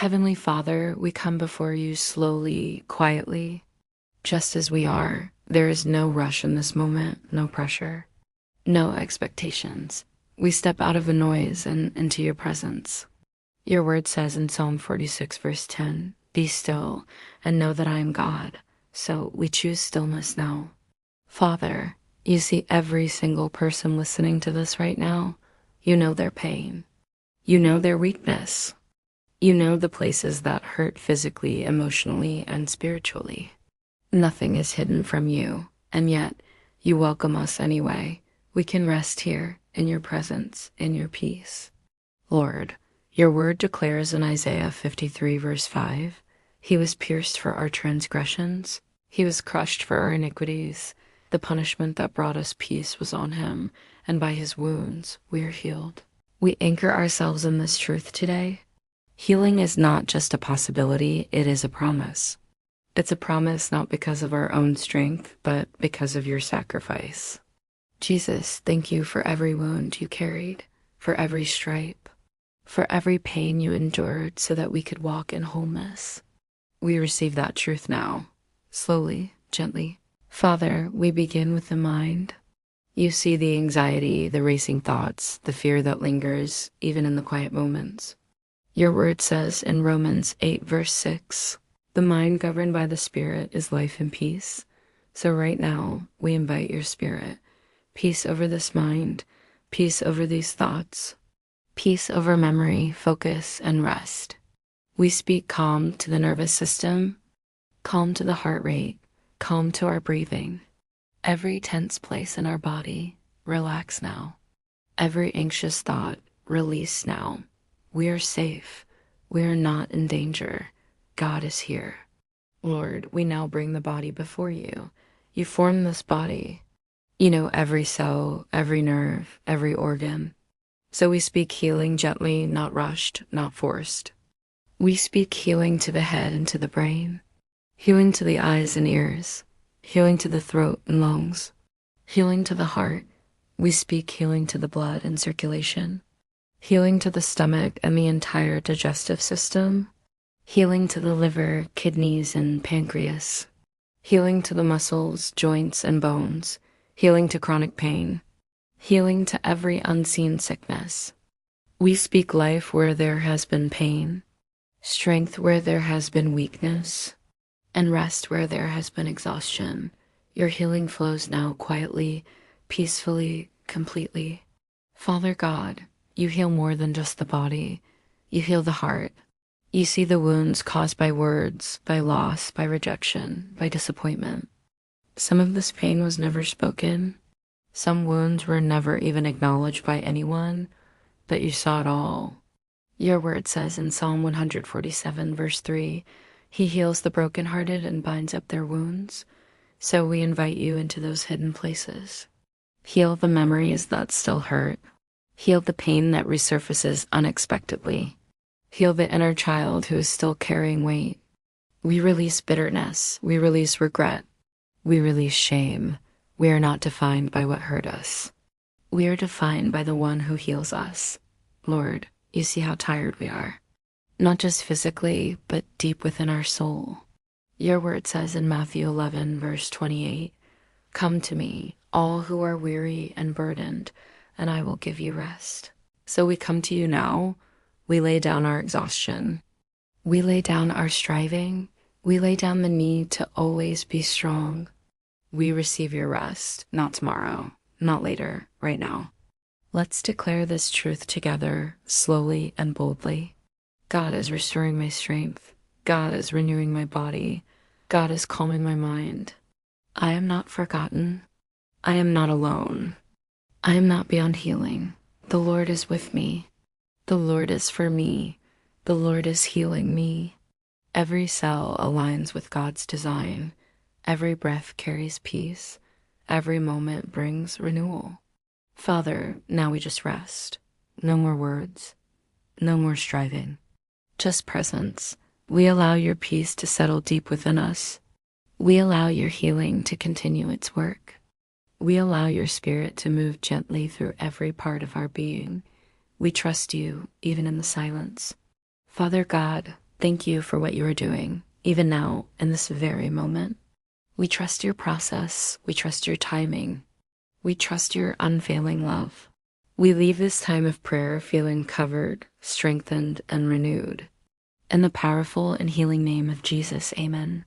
Heavenly Father, we come before you slowly, quietly, just as we are. There is no rush in this moment, no pressure, no expectations. We step out of the noise and into your presence. Your word says in Psalm 46, verse 10, "Be still and know that I am God." So we choose stillness now. Father, you see every single person listening to this right now. You know their pain. You know their weakness. You know the places that hurt physically, emotionally, and spiritually. Nothing is hidden from you, and yet you welcome us anyway. We can rest here in your presence, in your peace. Lord, your word declares in Isaiah 53, verse 5, "He was pierced for our transgressions. He was crushed for our iniquities. The punishment that brought us peace was on him, and by his wounds we are healed." We anchor ourselves in this truth today. Healing is not just a possibility, it is a promise. It's a promise not because of our own strength, but because of your sacrifice. Jesus, thank you for every wound you carried, for every stripe, for every pain you endured so that we could walk in wholeness. We receive that truth now, slowly, gently. Father, we begin with the mind. You see the anxiety, the racing thoughts, the fear that lingers, even in the quiet moments. Your word says in Romans 8, verse 6, "The mind governed by the Spirit is life and peace." So right now, we invite your Spirit. Peace over this mind, peace over these thoughts, peace over memory, focus, and rest. We speak calm to the nervous system, calm to the heart rate, calm to our breathing. Every tense place in our body, relax now. Every anxious thought, release now. We are safe. We are not in danger. God is here. Lord, we now bring the body before you. You formed this body. You know every cell, every nerve, every organ. So we speak healing gently, not rushed, not forced. We speak healing to the head and to the brain, healing to the eyes and ears, healing to the throat and lungs, healing to the heart. We speak healing to the blood and circulation, healing to the stomach and the entire digestive system, healing to the liver, kidneys, and pancreas, healing to the muscles, joints, and bones, healing to chronic pain, healing to every unseen sickness. We speak life where there has been pain, strength where there has been weakness, and rest where there has been exhaustion. Your healing flows now quietly, peacefully, completely. Father God, you heal more than just the body. You heal the heart. You see the wounds caused by words, by loss, by rejection, by disappointment. Some of this pain was never spoken. Some wounds were never even acknowledged by anyone, but you saw it all. Your word says in Psalm 147, verse 3, "He heals the brokenhearted and binds up their wounds." So we invite you into those hidden places. Heal the memories that still hurt. Heal the pain that resurfaces unexpectedly. Heal the inner child who is still carrying weight. We release bitterness. We release regret. We release shame. We are not defined by what hurt us. We are defined by the one who heals us. Lord, you see how tired we are. Not just physically, but deep within our soul. Your word says in Matthew 11, verse 28, "Come to me, all who are weary and burdened, and I will give you rest." So we come to you now. We lay down our exhaustion. We lay down our striving. We lay down the need to always be strong. We receive your rest, not tomorrow, not later, right now. Let's declare this truth together, slowly and boldly. God is restoring my strength. God is renewing my body. God is calming my mind. I am not forgotten. I am not alone. I am not beyond healing. The Lord is with me. The Lord is for me. The Lord is healing me. Every cell aligns with God's design. Every breath carries peace. Every moment brings renewal. Father, now we just rest. No more words. No more striving. Just presence. We allow your peace to settle deep within us. We allow your healing to continue its work. We allow your spirit to move gently through every part of our being. We trust you, even in the silence. Father God, Thank you for what you are doing, even now, in this very moment. We trust your process. We trust your timing. We trust your unfailing love. We leave this time of prayer feeling covered, strengthened, and renewed. In the powerful and healing name of Jesus, amen.